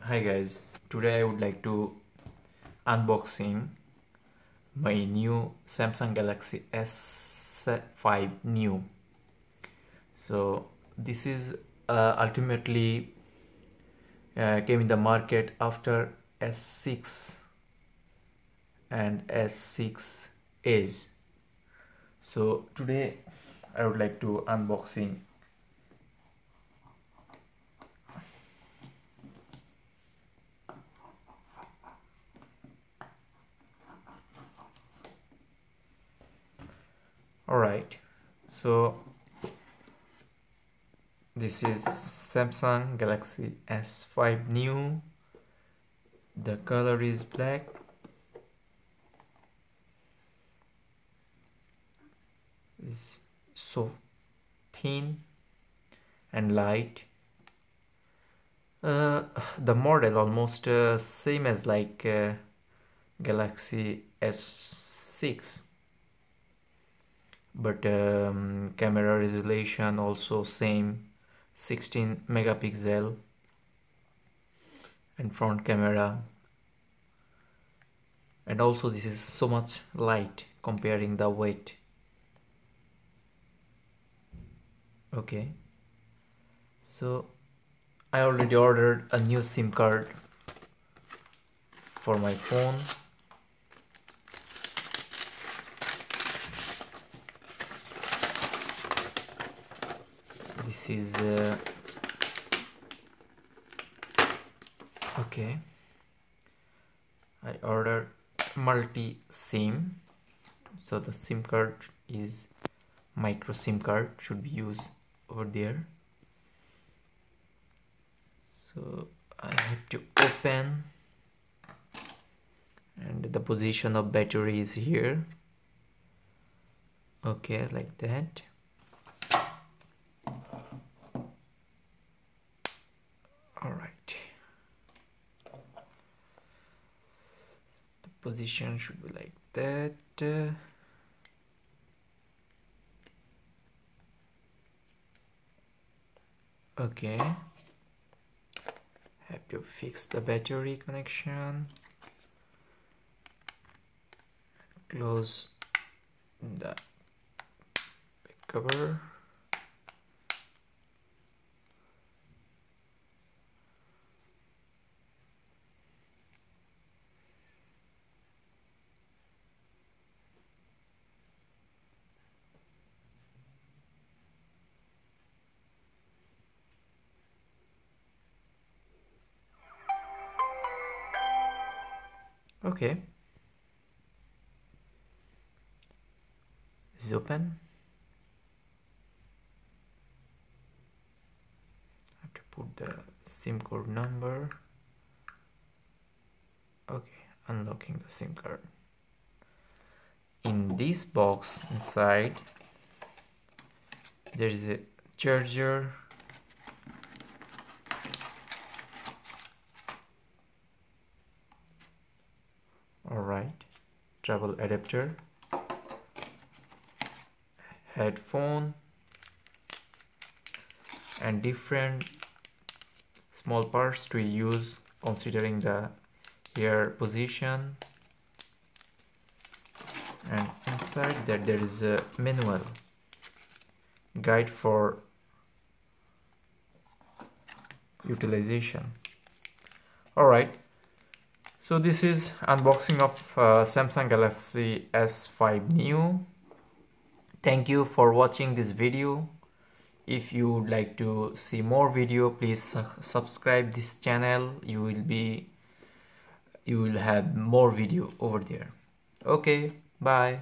Hi guys, today I would like to unboxing my new Samsung Galaxy S5 New. So this is ultimately came in the market after S6 and S6 Edge. So today I would like to unboxing. Alright, so this is Samsung Galaxy S5 New. The color is black. It's so thin and light. The model almost same as like Galaxy S6, but camera resolution also same, 16 megapixel, and front camera, and also this is so much light comparing the weight. Okay, so I already ordered a new SIM card for my phone. This is okay. I ordered multi-SIM, so the SIM card is micro SIM card, should be used over there. So I have to open, and the position of battery is here. Okay, like that. Alright, the position should be like that. Okay, have to fix the battery connection, close the cover. Okay, it's open. I have to put the SIM card number. Okay, unlocking the SIM card. In this box inside there is a charger, alright, travel adapter, headphone, and different small parts to use considering the ear position. And inside that there is a manual guide for utilization. Alright, so this is unboxing of Samsung Galaxy S5 New. Thank you for watching this video. If you would like to see more video, please subscribe this channel. You will have more video over there. Okay, bye.